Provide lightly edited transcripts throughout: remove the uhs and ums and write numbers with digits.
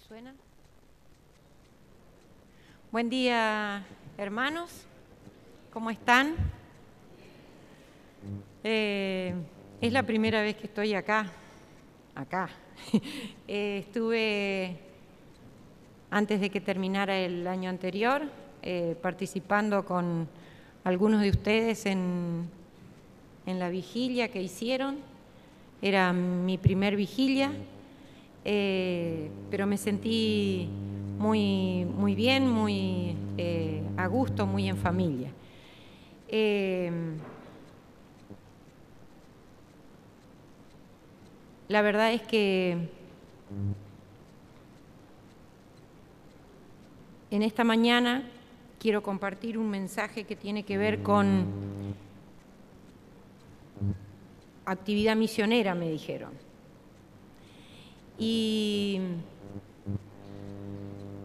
suena? Buen día, hermanos. ¿Cómo están? Es la primera vez que estoy acá. Estuve, antes de que terminara el año anterior, participando con algunos de ustedes en la vigilia que hicieron. Era mi primer vigilia, pero me sentí muy bien, muy a gusto, muy en familia. La verdad es que en esta mañana quiero compartir un mensaje que tiene que ver con actividad misionera, me dijeron. Y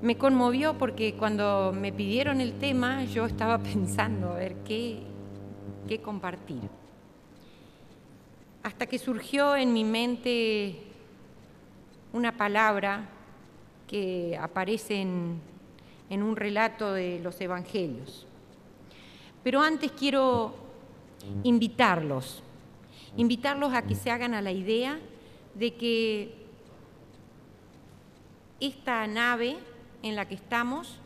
me conmovió porque cuando me pidieron el tema yo estaba pensando a ver qué compartir. Hasta que surgió en mi mente una palabra que aparece en un relato de los evangelios. Pero antes quiero invitarlos a que se hagan a la idea de que esta nave en la que estamos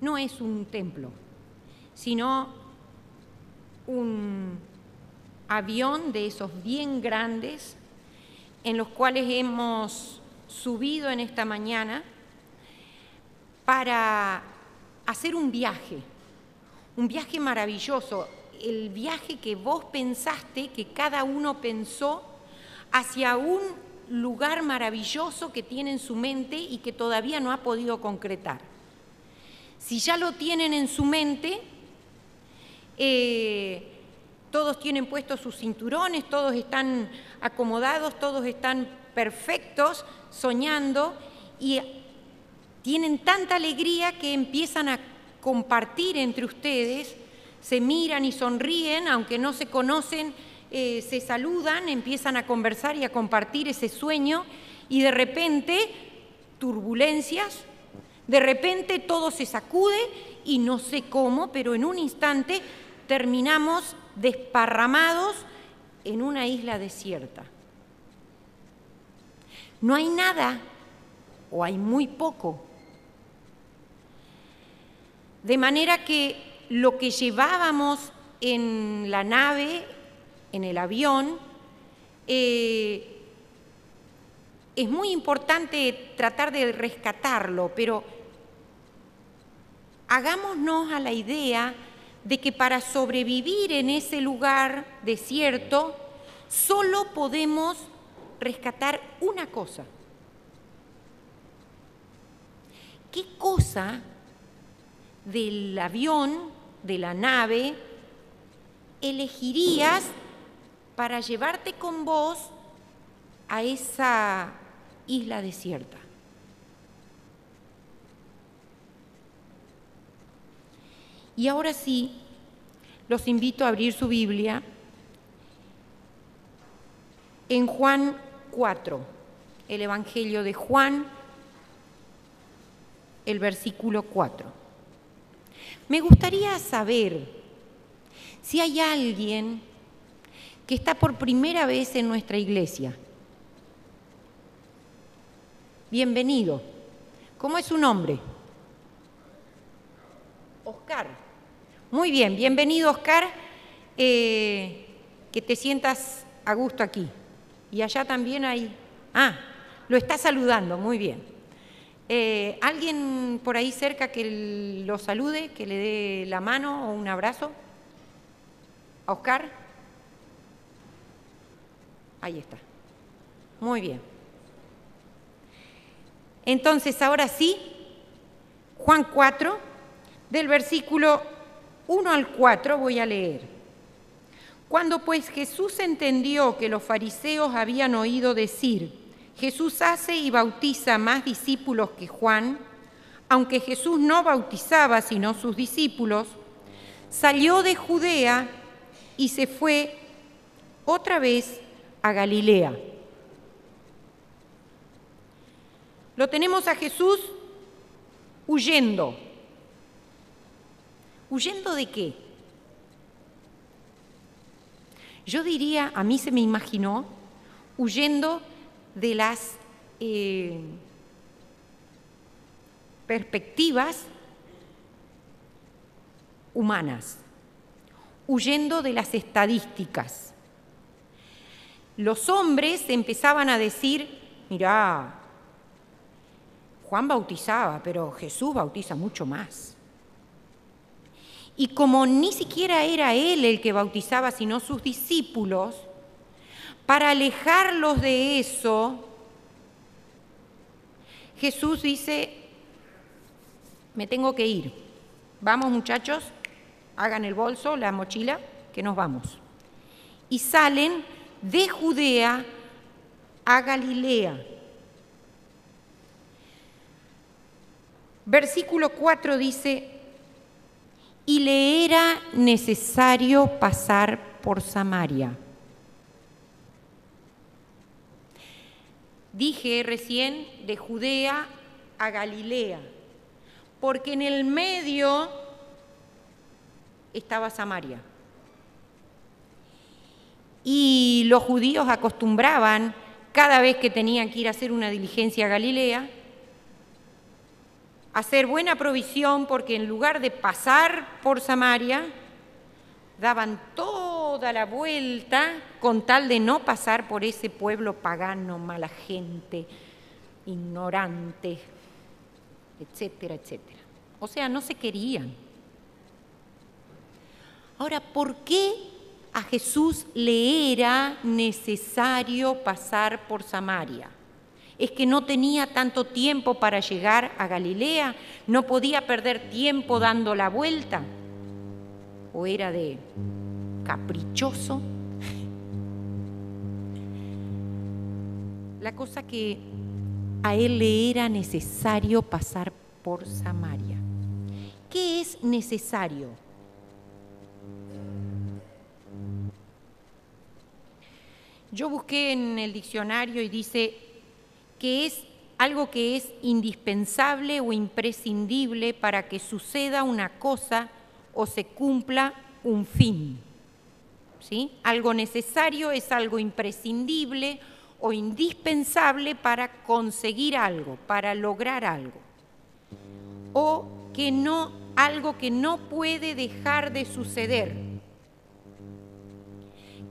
no es un templo, sino un avión de esos bien grandes en los cuales hemos subido en esta mañana para hacer un viaje maravilloso, el viaje que vos pensaste, que cada uno pensó hacia un lugar maravilloso que tiene en su mente y que todavía no ha podido concretar. Si ya lo tienen en su mente, todos tienen puestos sus cinturones, todos están acomodados, todos están perfectos, soñando, y tienen tanta alegría que empiezan a compartir entre ustedes, se miran y sonríen, aunque no se conocen, se saludan, empiezan a conversar y a compartir ese sueño, y de repente, turbulencias, de repente todo se sacude y no sé cómo, pero en un instante terminamos desparramados en una isla desierta. No hay nada, o hay muy poco. De manera que lo que llevábamos en la nave, en el avión, es muy importante tratar de rescatarlo, pero hagámonos a la idea de que para sobrevivir en ese lugar desierto, solo podemos rescatar una cosa. ¿Qué cosa del avión, de la nave, elegirías para llevarte con vos a esa isla desierta? Y ahora sí, los invito a abrir su Biblia en Juan 4, el Evangelio de Juan, el versículo 4. Me gustaría saber si hay alguien que está por primera vez en nuestra iglesia. Bienvenido. ¿Cómo es su nombre? Oscar. Muy bien, bienvenido, Oscar. Que te sientas a gusto aquí. Y allá también hay... lo está saludando, muy bien. ¿Alguien por ahí cerca que lo salude, que le dé la mano o un abrazo? ¿A Oscar? Ahí está. Muy bien. Entonces, ahora sí, Juan 4, del versículo 1 al 4 voy a leer. Cuando pues Jesús entendió que los fariseos habían oído decir: Jesús hace y bautiza más discípulos que Juan, aunque Jesús no bautizaba sino sus discípulos, salió de Judea y se fue otra vez a Galilea. Lo tenemos a Jesús huyendo. ¿Huyendo de qué? Yo diría, a mí se me imaginó, huyendo de las perspectivas humanas, huyendo de las estadísticas. Los hombres empezaban a decir, mirá, Juan bautizaba, pero Jesús bautiza mucho más. Y como ni siquiera era él el que bautizaba, sino sus discípulos, para alejarlos de eso, Jesús dice, me tengo que ir. Vamos, muchachos, hagan el bolso, la mochila, que nos vamos. Y salen de Judea a Galilea. Versículo 4 dice, y le era necesario pasar por Samaria. Dije recién de Judea a Galilea, porque en el medio estaba Samaria. Y los judíos acostumbraban, cada vez que tenían que ir a hacer una diligencia a Galilea, hacer buena provisión, porque en lugar de pasar por Samaria, daban toda la vuelta con tal de no pasar por ese pueblo pagano, mala gente, ignorante, etcétera, etcétera. O sea, no se querían. Ahora, ¿por qué a Jesús le era necesario pasar por Samaria? ¿Es que no tenía tanto tiempo para llegar a Galilea? ¿No podía perder tiempo dando la vuelta? ¿O era de caprichoso? La cosa que a él le era necesario pasar por Samaria. ¿Qué es necesario? Yo busqué en el diccionario y dice que es algo que es indispensable o imprescindible para que suceda una cosa o se cumpla un fin. ¿Sí? Algo necesario es algo imprescindible o indispensable para conseguir algo, para lograr algo. O que no, algo que no puede dejar de suceder.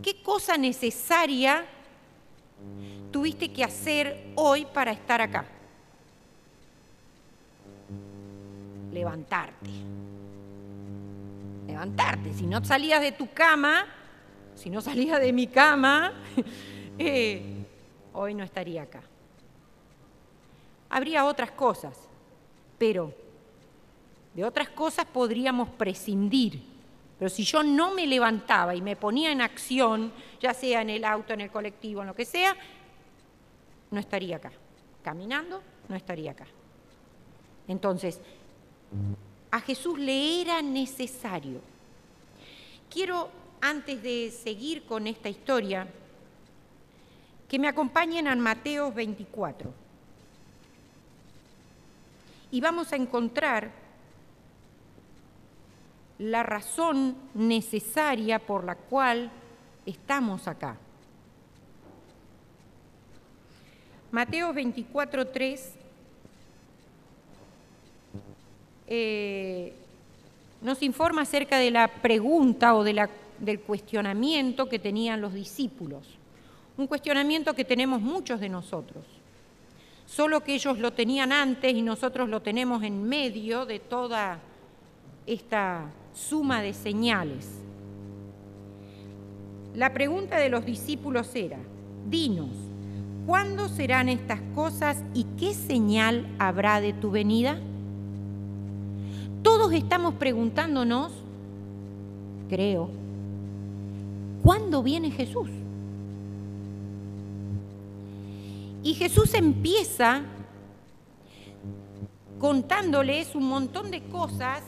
¿Qué cosa necesaria tuviste que hacer hoy para estar acá? Levantarte. Levantarte. Si no salías de tu cama, si no salías de mi cama, hoy no estaría acá. Habría otras cosas, pero de otras cosas podríamos prescindir. Pero si yo no me levantaba y me ponía en acción, ya sea en el auto, en el colectivo, en lo que sea, no estaría acá. Caminando, no estaría acá. Entonces, a Jesús le era necesario. Quiero, antes de seguir con esta historia, que me acompañen a Mateo 24. Y vamos a encontrar la razón necesaria por la cual estamos acá. Mateo 24:3 nos informa acerca de la pregunta o del cuestionamiento que tenían los discípulos. Un cuestionamiento que tenemos muchos de nosotros. Solo que ellos lo tenían antes y nosotros lo tenemos en medio de toda esta suma de señales. La pregunta de los discípulos era, dinos, ¿cuándo serán estas cosas y qué señal habrá de tu venida? Todos estamos preguntándonos, creo, ¿cuándo viene Jesús? Y Jesús empieza contándoles un montón de cosas,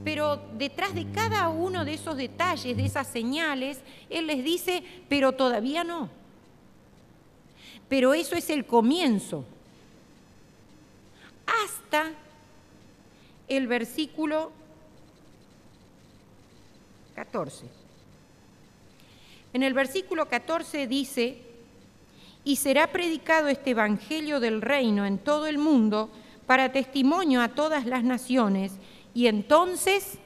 pero detrás de cada uno de esos detalles, de esas señales, Él les dice, pero todavía no. Pero eso es el comienzo, hasta el versículo 14. En el versículo 14 dice: y será predicado este evangelio del reino en todo el mundo para testimonio a todas las naciones, y entonces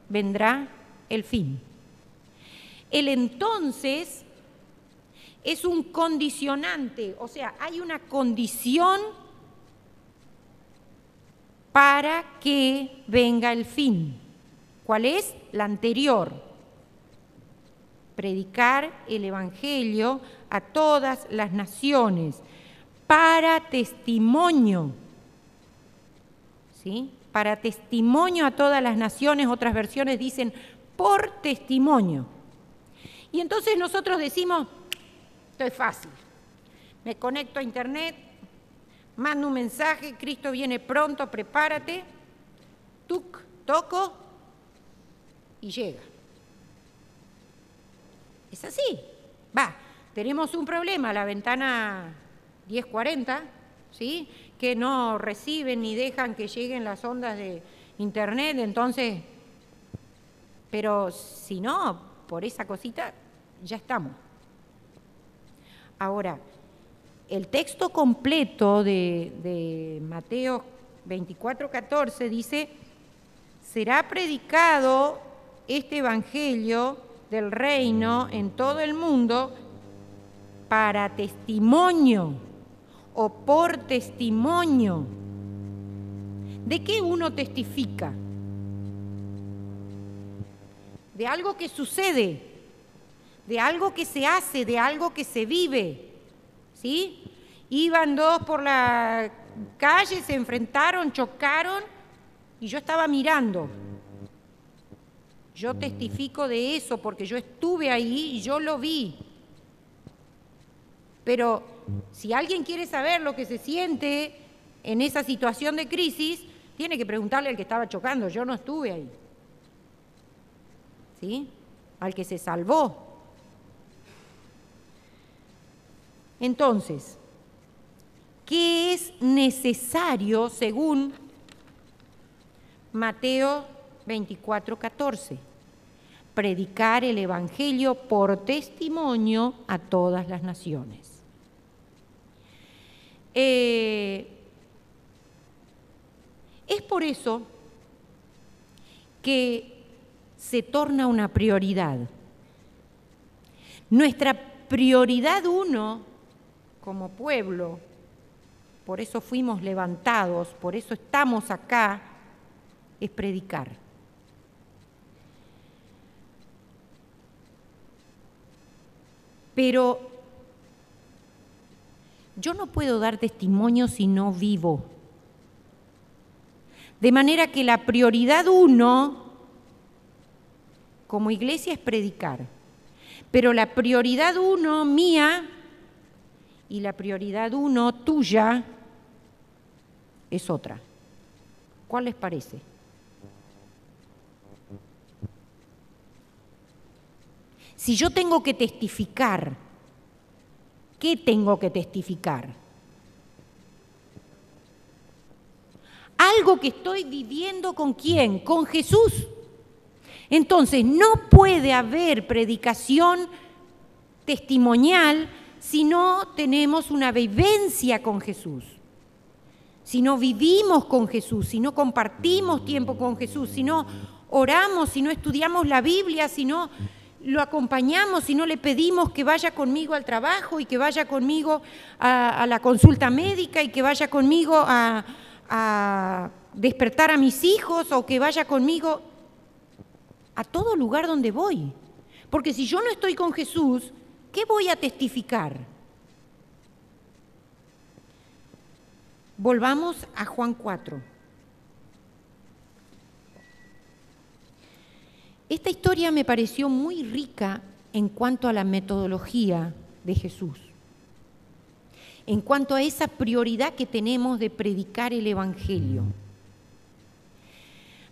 vendrá el fin. El entonces es un condicionante, o sea, hay una condición para que venga el fin. ¿Cuál es? La anterior. Predicar el evangelio a todas las naciones para testimonio. ¿Sí? Para testimonio a todas las naciones, otras versiones dicen por testimonio. Y entonces nosotros decimos, esto es fácil, me conecto a internet, mando un mensaje, Cristo viene pronto, prepárate, tuc, toco y llega. Es así. Tenemos un problema, la ventana 1040, ¿sí? Que no reciben ni dejan que lleguen las ondas de internet, entonces, pero si no, por esa cosita, ya estamos. Ahora, el texto completo de Mateo 24:14 dice: será predicado este evangelio del reino en todo el mundo para testimonio o por testimonio. ¿De qué uno testifica? De algo que sucede, de algo que se hace, de algo que se vive, ¿sí? Iban dos por la calle, se enfrentaron, chocaron y yo estaba mirando. Yo testifico de eso porque yo estuve ahí y yo lo vi. Pero si alguien quiere saber lo que se siente en esa situación de crisis, tiene que preguntarle al que estaba chocando. Yo no estuve ahí. ¿Sí? Al que se salvó. Entonces, ¿qué es necesario según Mateo 24:14? Predicar el evangelio por testimonio a todas las naciones. Es por eso que se torna una prioridad. Nuestra prioridad uno, como pueblo, por eso fuimos levantados, por eso estamos acá, es predicar. Pero yo no puedo dar testimonio si no vivo. De manera que la prioridad uno, como iglesia, es predicar. Pero la prioridad uno mía y la prioridad uno tuya es otra. ¿Cuál les parece? Si yo tengo que testificar, ¿qué tengo que testificar? Algo que estoy viviendo ¿con quién? Con Jesús. Entonces, no puede haber predicación testimonial si no tenemos una vivencia con Jesús. Si no vivimos con Jesús, si no compartimos tiempo con Jesús, si no oramos, si no estudiamos la Biblia, si no lo acompañamos, si no le pedimos que vaya conmigo al trabajo y que vaya conmigo a la consulta médica y que vaya conmigo a despertar a mis hijos o que vaya conmigo a todo lugar donde voy. Porque si yo no estoy con Jesús, ¿qué voy a testificar? Volvamos a Juan 4. Esta historia me pareció muy rica en cuanto a la metodología de Jesús, en cuanto a esa prioridad que tenemos de predicar el Evangelio.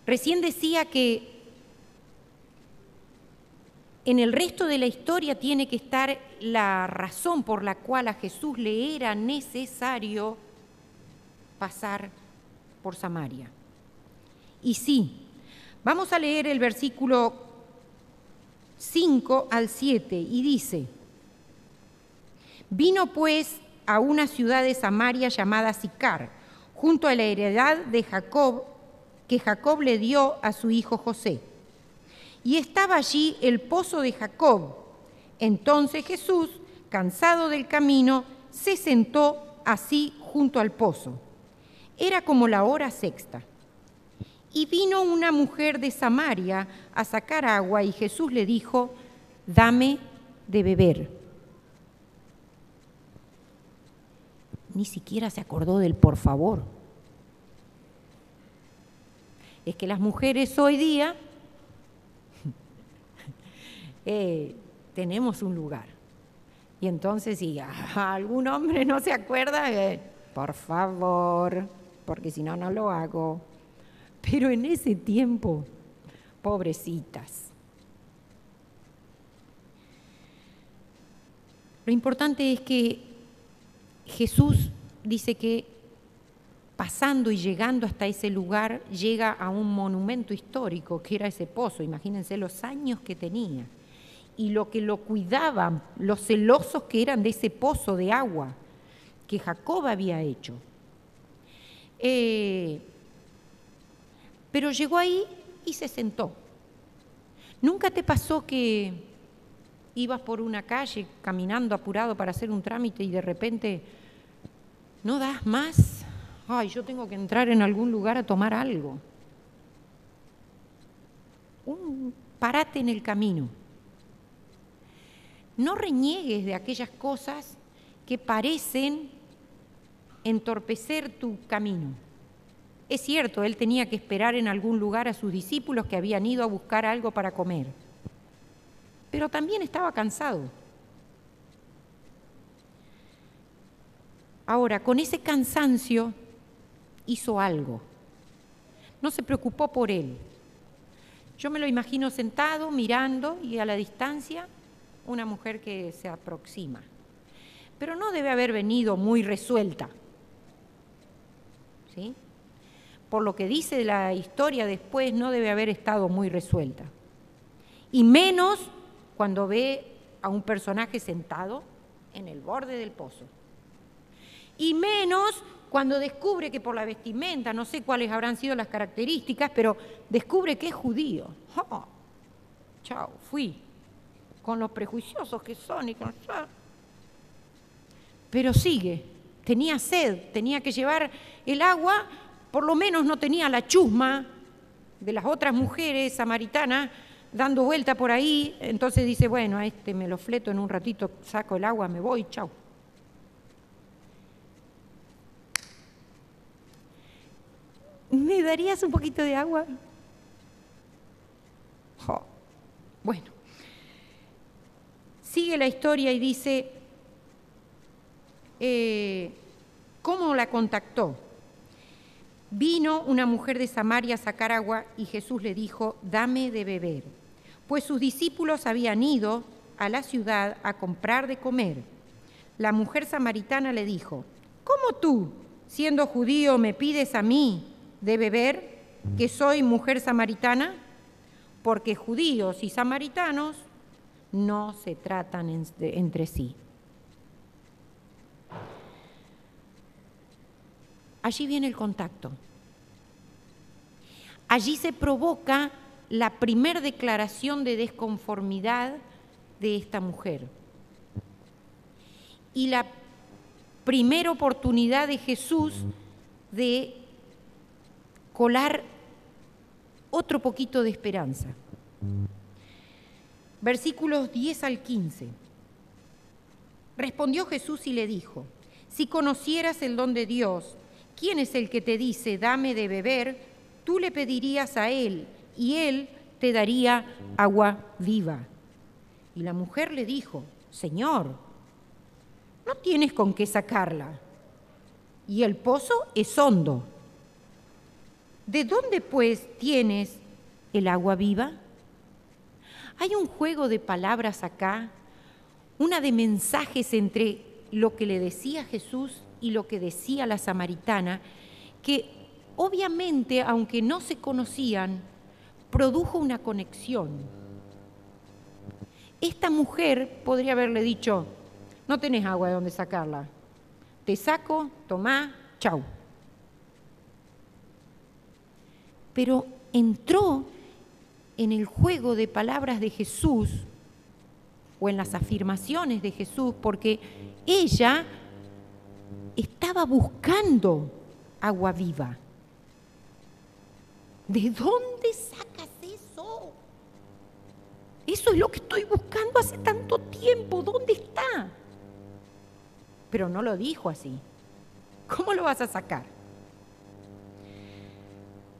Recién decía que en el resto de la historia tiene que estar la razón por la cual a Jesús le era necesario pasar por Samaria. Y sí, vamos a leer el versículo 5 al 7 y dice: vino pues a una ciudad de Samaria llamada Sicar, junto a la heredad de Jacob, que Jacob le dio a su hijo José. Y estaba allí el pozo de Jacob. Entonces Jesús, cansado del camino, se sentó así junto al pozo. Era como la hora sexta. Y vino una mujer de Samaria a sacar agua, y Jesús le dijo: dame de beber. Ni siquiera se acordó del por favor. Es que las mujeres hoy día tenemos un lugar. Y entonces, si algún hombre no se acuerda, por favor, porque si no, no lo hago. Pero en ese tiempo, pobrecitas. Lo importante es que Jesús dice que pasando y llegando hasta ese lugar, llega a un monumento histórico que era ese pozo. Imagínense los años que tenía y lo que lo cuidaban, los celosos que eran de ese pozo de agua que Jacob había hecho. Pero llegó ahí y se sentó. ¿Nunca te pasó que ibas por una calle caminando apurado para hacer un trámite y de repente no das más? Ay, yo tengo que entrar en algún lugar a tomar algo. Un parate en el camino. No reniegues de aquellas cosas que parecen entorpecer tu camino. Es cierto, él tenía que esperar en algún lugar a sus discípulos que habían ido a buscar algo para comer, pero también estaba cansado. Ahora, con ese cansancio hizo algo. No se preocupó por él. Yo me lo imagino sentado, mirando, y a la distancia una mujer que se aproxima. Pero no debe haber venido muy resuelta. ¿Sí? Por lo que dice la historia después, no debe haber estado muy resuelta. Y menos cuando ve a un personaje sentado en el borde del pozo. Y menos cuando descubre que por la vestimenta, no sé cuáles habrán sido las características, pero descubre que es judío. Oh, chao, fui, con los prejuiciosos que son. Pero sigue, tenía sed, tenía que llevar el agua, por lo menos no tenía la chusma de las otras mujeres samaritanas dando vuelta por ahí. Entonces dice, bueno, a este me lo fleto en un ratito, saco el agua, me voy, chao. ¿Me darías un poquito de agua? Oh. Bueno, sigue la historia y dice, ¿cómo la contactó? Vino una mujer de Samaria a sacar agua y Jesús le dijo, dame de beber. Pues sus discípulos habían ido a la ciudad a comprar de comer. La mujer samaritana le dijo, ¿cómo tú, siendo judío, me pides a mí de beber, que soy mujer samaritana? Porque judíos y samaritanos no se tratan entre sí. Allí viene el contacto. Allí se provoca la primer declaración de desconformidad de esta mujer. Y la primera oportunidad de Jesús de colar otro poquito de esperanza. Versículos 10 al 15. Respondió Jesús y le dijo, si conocieras el don de Dios, ¿quién es el que te dice, dame de beber? Tú le pedirías a él, y él te daría agua viva. Y la mujer le dijo, Señor, no tienes con qué sacarla, y el pozo es hondo. ¿De dónde, pues, tienes el agua viva? Hay un juego de palabras acá, una de mensajes entre lo que le decía Jesús y lo que decía la samaritana, que obviamente, aunque no se conocían, produjo una conexión. Esta mujer podría haberle dicho, no tenés agua de dónde sacarla, te saco, tomá, chau. Pero entró en el juego de palabras de Jesús o en las afirmaciones de Jesús porque ella estaba buscando agua viva. ¿De dónde sacas eso? Eso es lo que estoy buscando hace tanto tiempo. ¿Dónde está? Pero no lo dijo así. ¿Cómo lo vas a sacar?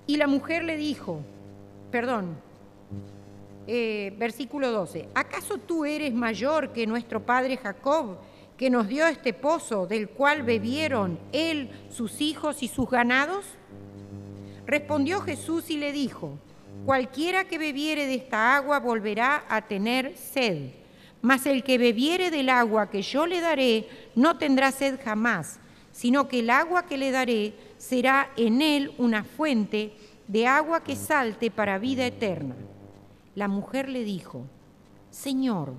Y la mujer le dijo, versículo 12, ¿acaso tú eres mayor que nuestro padre Jacob, que nos dio este pozo del cual bebieron él, sus hijos y sus ganados? Respondió Jesús y le dijo, cualquiera que bebiere de esta agua volverá a tener sed, mas el que bebiere del agua que yo le daré no tendrá sed jamás, sino que el agua que le daré será en él una fuente de agua que salte para vida eterna. La mujer le dijo, Señor,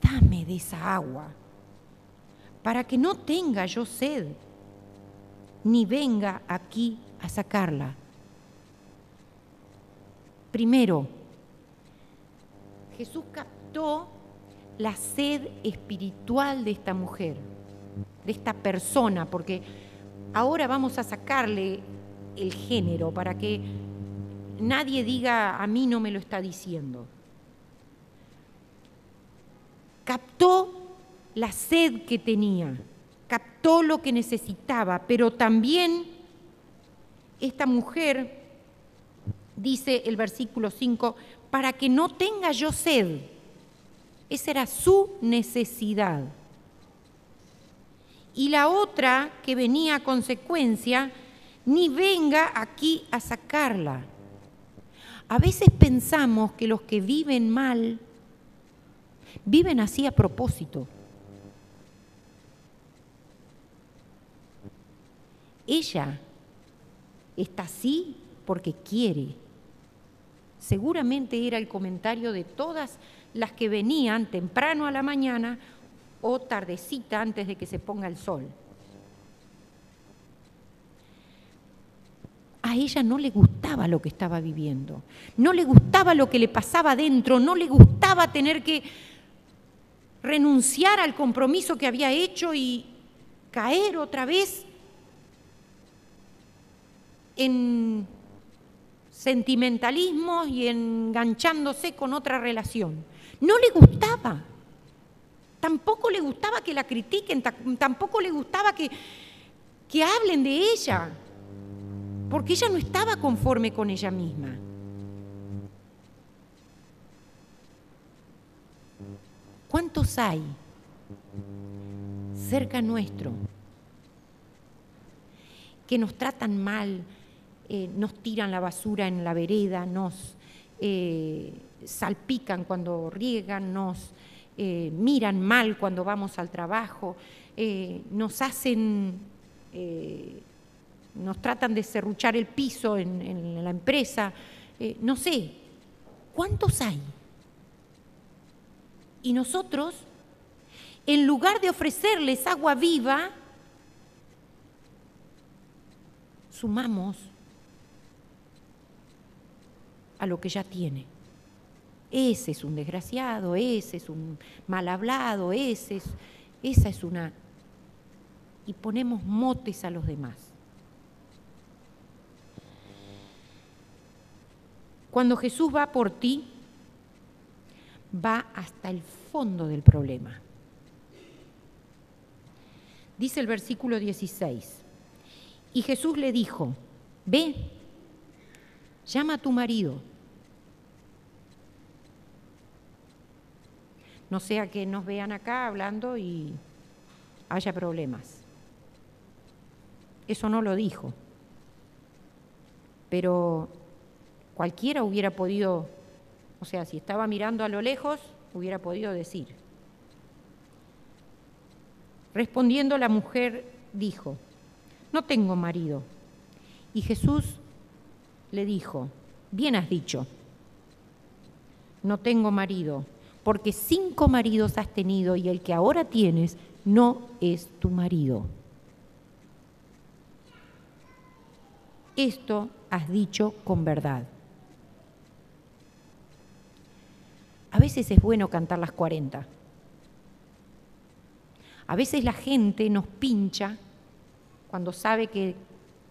dame de esa agua, para que no tenga yo sed, ni venga aquí a sacarla. Primero, Jesús captó la sed espiritual de esta mujer, de esta persona, porque ahora vamos a sacarle el género para que nadie diga, a mí no me lo está diciendo. Captó la sed que tenía, captó lo que necesitaba, pero también esta mujer, dice el versículo 5, para que no tenga yo sed. Esa era su necesidad. Y la otra, que venía a consecuencia, ni venga aquí a sacarla. A veces pensamos que los que viven mal, viven así a propósito. Ella está así porque quiere. Seguramente era el comentario de todas las que venían temprano a la mañana o tardecita antes de que se ponga el sol. A ella no le gustaba lo que estaba viviendo, no le gustaba lo que le pasaba adentro, no le gustaba tener que renunciar al compromiso que había hecho y caer otra vez en sentimentalismos y enganchándose con otra relación. No le gustaba. Tampoco le gustaba que la critiquen, tampoco le gustaba que hablen de ella, porque ella no estaba conforme con ella misma. ¿Cuántos hay cerca nuestro que nos tratan mal, nos tiran la basura en la vereda, nos salpican cuando riegan, nos miran mal cuando vamos al trabajo, nos tratan de serruchar el piso en la empresa, no sé, ¿cuántos hay? Y nosotros, en lugar de ofrecerles agua viva, sumamos a lo que ya tiene. Ese es un desgraciado, ese es un mal hablado, esa es una... Y ponemos motes a los demás. Cuando Jesús va por ti, va hasta el fondo del problema. Dice el versículo 16, y Jesús le dijo, ve, llama a tu marido. No sea que nos vean acá hablando y haya problemas. Eso no lo dijo. Pero cualquiera hubiera podido, o sea, si estaba mirando a lo lejos, hubiera podido decir. Respondiendo la mujer dijo, no tengo marido. Y Jesús le dijo, bien has dicho, no tengo marido, porque 5 maridos has tenido y el que ahora tienes no es tu marido. Esto has dicho con verdad. A veces es bueno cantar las 40. A veces la gente nos pincha cuando sabe que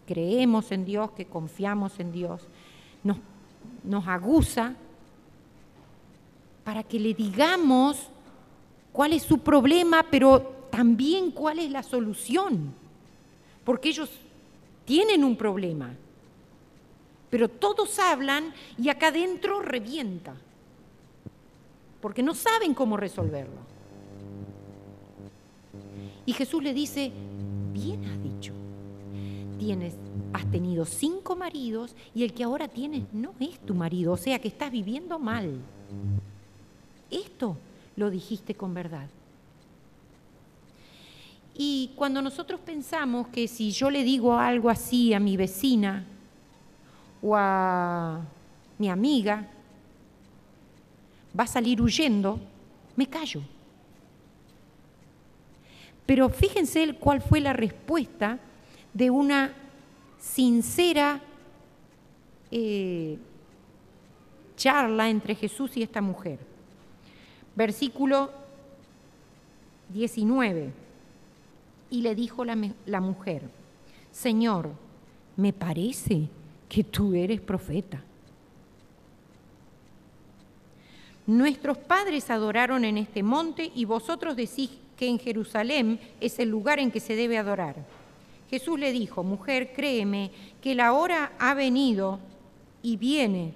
creemos en Dios, que confiamos en Dios. Nos aguza para que le digamos cuál es su problema, pero también cuál es la solución. Porque ellos tienen un problema, pero todos hablan y acá adentro revienta, porque no saben cómo resolverlo. Y Jesús le dice, bien has dicho, has tenido 5 maridos y el que ahora tienes no es tu marido, o sea que estás viviendo mal. Esto lo dijiste con verdad. Y cuando nosotros pensamos que si yo le digo algo así a mi vecina o a mi amiga, va a salir huyendo, me callo. Pero fíjense cuál fue la respuesta de una sincera charla entre Jesús y esta mujer. Versículo 19. Y le dijo la mujer, Señor, me parece que tú eres profeta. Nuestros padres adoraron en este monte y vosotros decís que en Jerusalén es el lugar en que se debe adorar. Jesús le dijo, mujer, créeme que la hora ha venido y viene,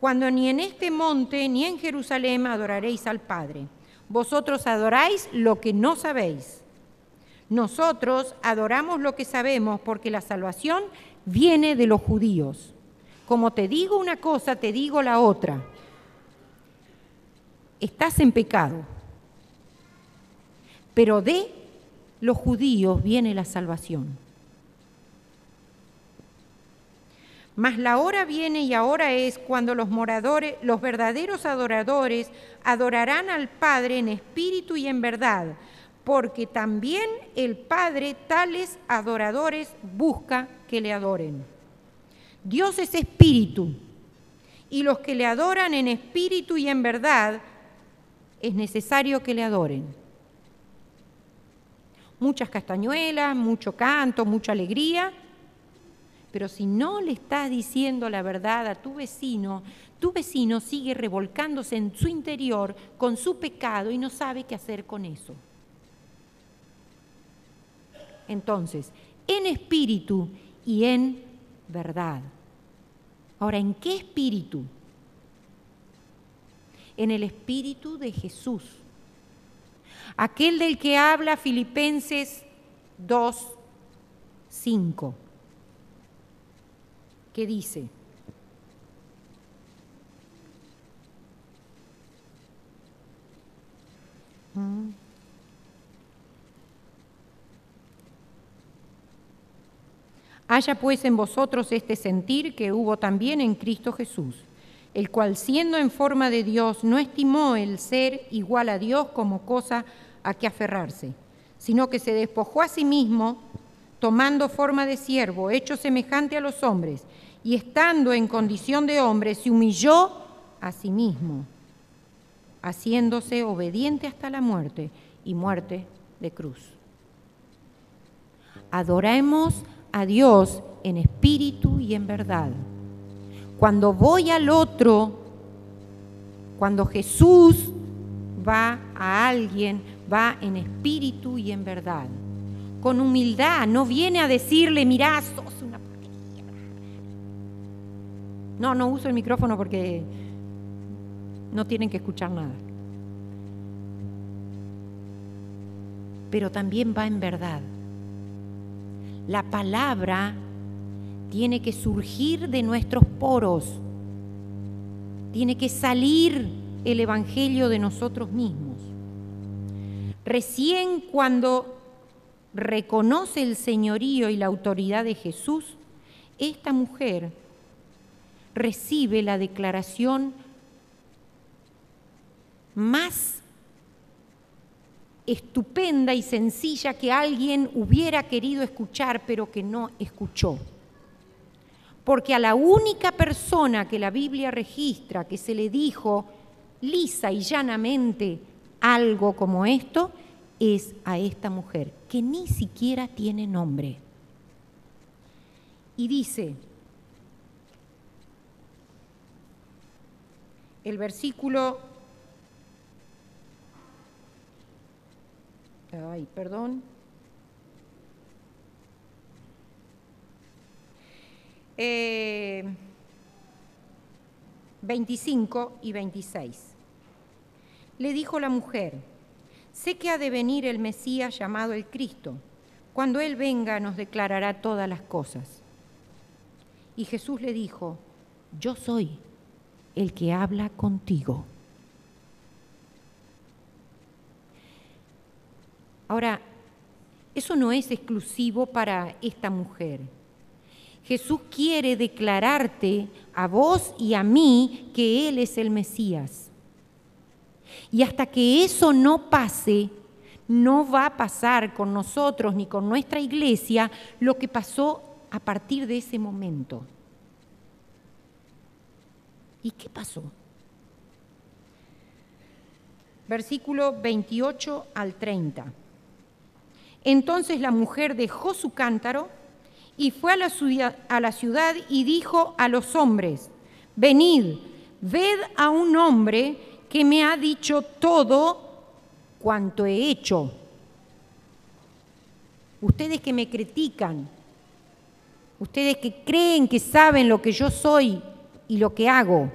cuando ni en este monte ni en Jerusalén adoraréis al Padre. Vosotros adoráis lo que no sabéis. Nosotros adoramos lo que sabemos porque la salvación viene de los judíos. Como te digo una cosa, te digo la otra. Estás en pecado, pero de los judíos viene la salvación. Mas la hora viene y ahora es cuando los verdaderos adoradores adorarán al Padre en espíritu y en verdad, porque también el Padre tales adoradores busca que le adoren. Dios es espíritu, y los que le adoran en espíritu y en verdad, es necesario que le adoren. Muchas castañuelas, mucho canto, mucha alegría, pero si no le estás diciendo la verdad a tu vecino sigue revolcándose en su interior con su pecado y no sabe qué hacer con eso. Entonces, en espíritu y en verdad. Ahora, ¿en qué espíritu? En el espíritu de Jesús. Aquel del que habla Filipenses 2:5, que dice, haya pues en vosotros este sentir que hubo también en Cristo Jesús, el cual siendo en forma de Dios no estimó el ser igual a Dios como cosa a que aferrarse, sino que se despojó a sí mismo, tomando forma de siervo, hecho semejante a los hombres, y estando en condición de hombre, se humilló a sí mismo, haciéndose obediente hasta la muerte y muerte de cruz. Adoremos a Dios en espíritu y en verdad. Cuando voy al otro, cuando Jesús va a alguien, va en espíritu y en verdad. Con humildad, no viene a decirle, mirá, sos una porquería. No uso el micrófono porque no tienen que escuchar nada. Pero también va en verdad. La palabra tiene que surgir de nuestros poros, tiene que salir el evangelio de nosotros mismos. Recién cuando reconoce el señorío y la autoridad de Jesús, esta mujer recibe la declaración más estupenda y sencilla que alguien hubiera querido escuchar, pero que no escuchó. Porque a la única persona que la Biblia registra que se le dijo lisa y llanamente algo como esto, es a esta mujer, que ni siquiera tiene nombre. Y dice, el versículo, 25 y 26. Le dijo la mujer, sé que ha de venir el Mesías llamado el Cristo. Cuando Él venga nos declarará todas las cosas. Y Jesús le dijo, yo soy el que habla contigo. Ahora, eso no es exclusivo para esta mujer. Jesús quiere declararte a vos y a mí que Él es el Mesías. Y hasta que eso no pase, no va a pasar con nosotros ni con nuestra iglesia lo que pasó a partir de ese momento. ¿Y qué pasó? Versículo 28 al 30. Entonces la mujer dejó su cántaro y fue a la ciudad y dijo a los hombres, venid, ved a un hombre que me ha dicho todo cuanto he hecho. Ustedes que me critican, ustedes que creen que saben lo que yo soy y lo que hago,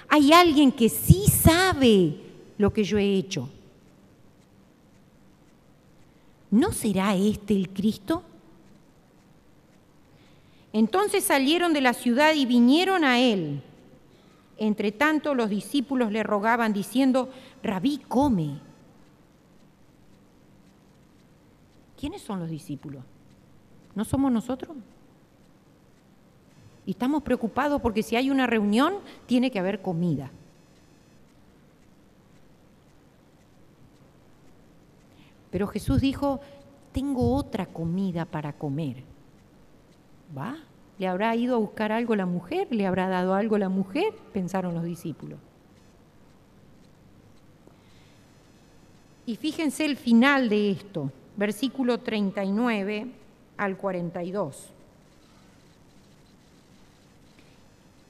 hay alguien que sí sabe lo que yo he hecho. ¿No será este el Cristo? Entonces salieron de la ciudad y vinieron a él. Entre tanto, los discípulos le rogaban diciendo, Rabí, come. ¿Quiénes son los discípulos? ¿No somos nosotros? Y estamos preocupados porque si hay una reunión, tiene que haber comida. Pero Jesús dijo, tengo otra comida para comer. ¿Va? ¿Le habrá ido a buscar algo la mujer? ¿Le habrá dado algo la mujer? Pensaron los discípulos. Y fíjense el final de esto, versículo 39 al 42.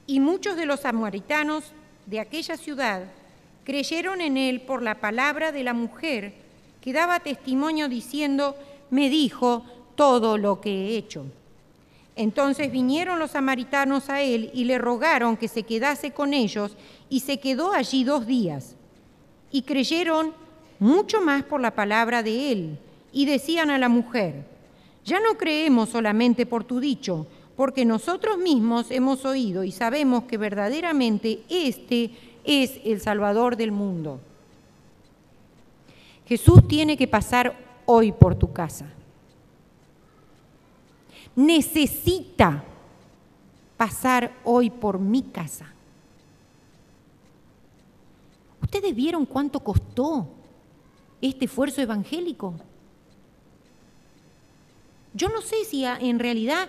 Y muchos de los samaritanos de aquella ciudad creyeron en él por la palabra de la mujer que daba testimonio diciendo, me dijo todo lo que he hecho. Entonces vinieron los samaritanos a él y le rogaron que se quedase con ellos, y se quedó allí 2 días. Y creyeron mucho más por la palabra de él, y decían a la mujer, ya no creemos solamente por tu dicho, porque nosotros mismos hemos oído y sabemos que verdaderamente este es el Salvador del mundo. Jesús tiene que pasar hoy por tu casa. Necesita pasar hoy por mi casa. ¿Ustedes vieron cuánto costó este esfuerzo evangélico? Yo no sé si en realidad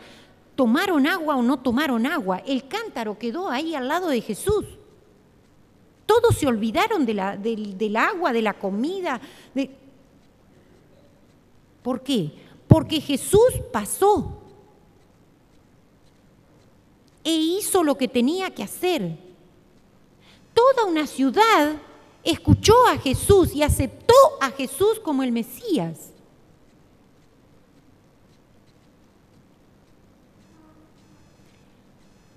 tomaron agua o no tomaron agua. El cántaro quedó ahí al lado de Jesús. Todos se olvidaron del agua, de la comida. ¿Por qué? Porque Jesús pasó e hizo lo que tenía que hacer. Toda una ciudad escuchó a Jesús y aceptó a Jesús como el Mesías.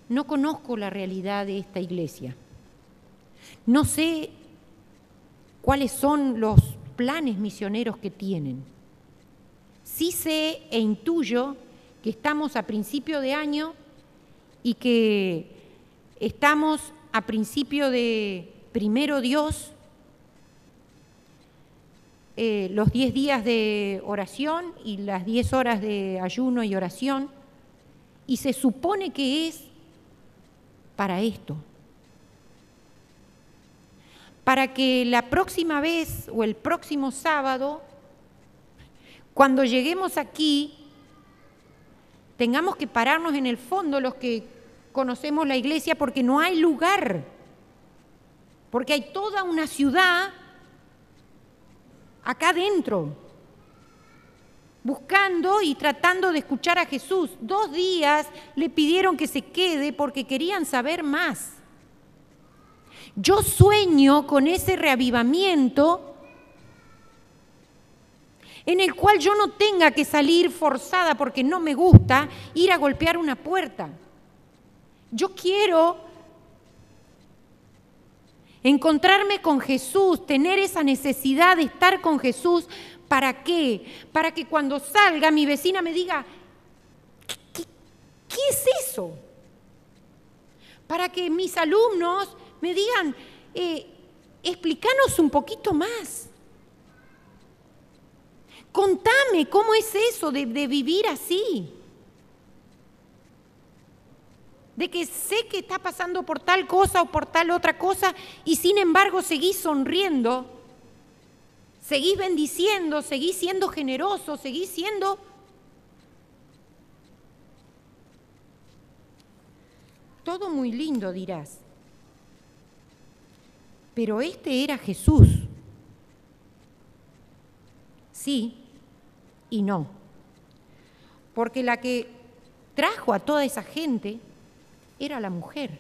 No conozco la realidad de esta iglesia. No sé cuáles son los planes misioneros que tienen. Sí sé e intuyo que estamos a principio de año y que estamos a principio de primero Dios, los 10 días de oración y las 10 horas de ayuno y oración, Y se supone que es para esto. Para que la próxima vez o el próximo sábado, cuando lleguemos aquí, tengamos que pararnos en el fondo los que conocemos la iglesia porque no hay lugar. Porque hay toda una ciudad acá adentro, buscando y tratando de escuchar a Jesús. 2 días le pidieron que se quede porque querían saber más. Yo sueño con ese reavivamiento en el cual yo no tenga que salir forzada porque no me gusta ir a golpear una puerta. Yo quiero encontrarme con Jesús, tener esa necesidad de estar con Jesús. ¿Para qué? Para que cuando salga mi vecina me diga, ¿qué es eso? Para que mis alumnos me digan, explícanos un poquito más. Contame cómo es eso de vivir así. De que sé que está pasando por tal cosa o por tal otra cosa y sin embargo seguís sonriendo, seguís bendiciendo, seguís siendo generoso, seguís siendo... Todo muy lindo, dirás. Pero este era Jesús. Sí y no. Porque la que trajo a toda esa gente era la mujer.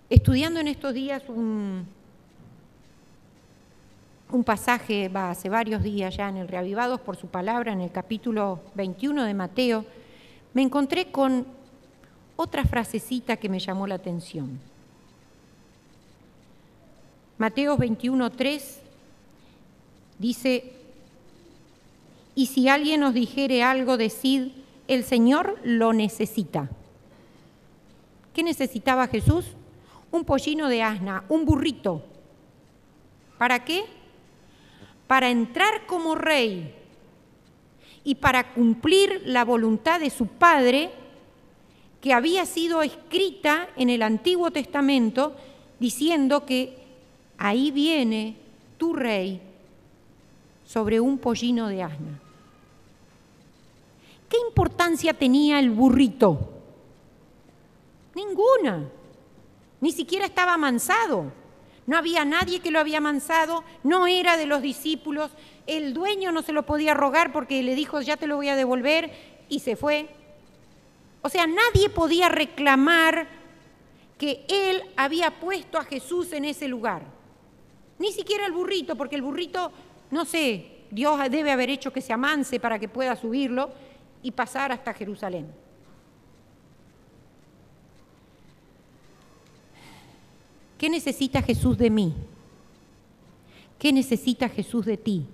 Estudiando en estos días un pasaje, hace varios días ya en el Reavivados por su palabra, en el capítulo 21 de Mateo, me encontré con otra frasecita que me llamó la atención. Mateo 21:3 dice: y si alguien os dijere algo, decid, el Señor lo necesita. ¿Qué necesitaba Jesús? Un pollino de asna, un burrito. ¿Para qué? Para entrar como rey y para cumplir la voluntad de su Padre, que había sido escrita en el Antiguo Testamento, diciendo que ahí viene tu rey sobre un pollino de asna. ¿Qué importancia tenía el burrito? Ninguna. Ni siquiera estaba amansado. No había nadie que lo había amansado, no era de los discípulos. El dueño no se lo podía rogar porque le dijo, ya te lo voy a devolver, y se fue. O sea, nadie podía reclamar que él había puesto a Jesús en ese lugar. Ni siquiera el burrito, porque el burrito, no sé, Dios debe haber hecho que se amanse para que pueda subirlo y pasar hasta Jerusalén. ¿Qué necesita Jesús de mí? ¿Qué necesita Jesús de ti?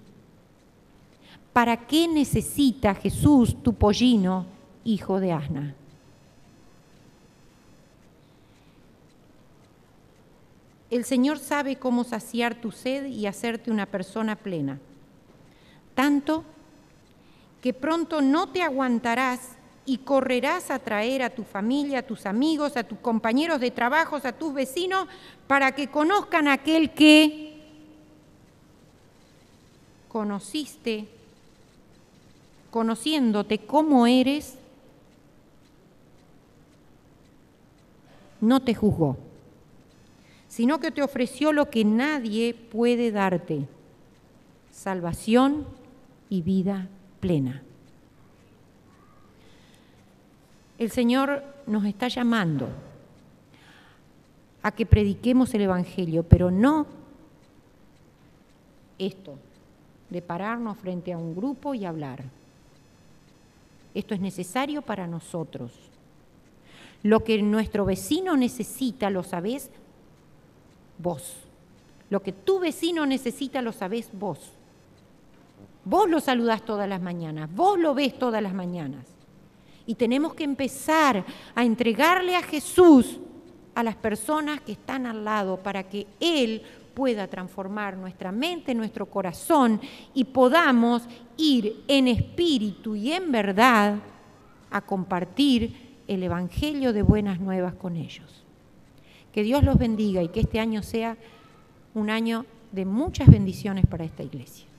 ¿Para qué necesita Jesús tu pollino, hijo de asna? El Señor sabe cómo saciar tu sed y hacerte una persona plena. Tanto que pronto no te aguantarás y correrás a traer a tu familia, a tus amigos, a tus compañeros de trabajo, a tus vecinos, para que conozcan a aquel que conociste, conociéndote como eres, no te juzgó, sino que te ofreció lo que nadie puede darte: salvación y vida plena. El Señor nos está llamando a que prediquemos el Evangelio, pero no esto, de pararnos frente a un grupo y hablar. Esto es necesario para nosotros. Lo que nuestro vecino necesita, lo sabés vos. Lo que tu vecino necesita, lo sabés vos. Vos lo saludás todas las mañanas, vos lo ves todas las mañanas. Y tenemos que empezar a entregarle a Jesús a las personas que están al lado para que Él pueda transformar nuestra mente, nuestro corazón y podamos ir en espíritu y en verdad a compartir el Evangelio de Buenas Nuevas con ellos. Que Dios los bendiga y que este año sea un año de muchas bendiciones para esta iglesia.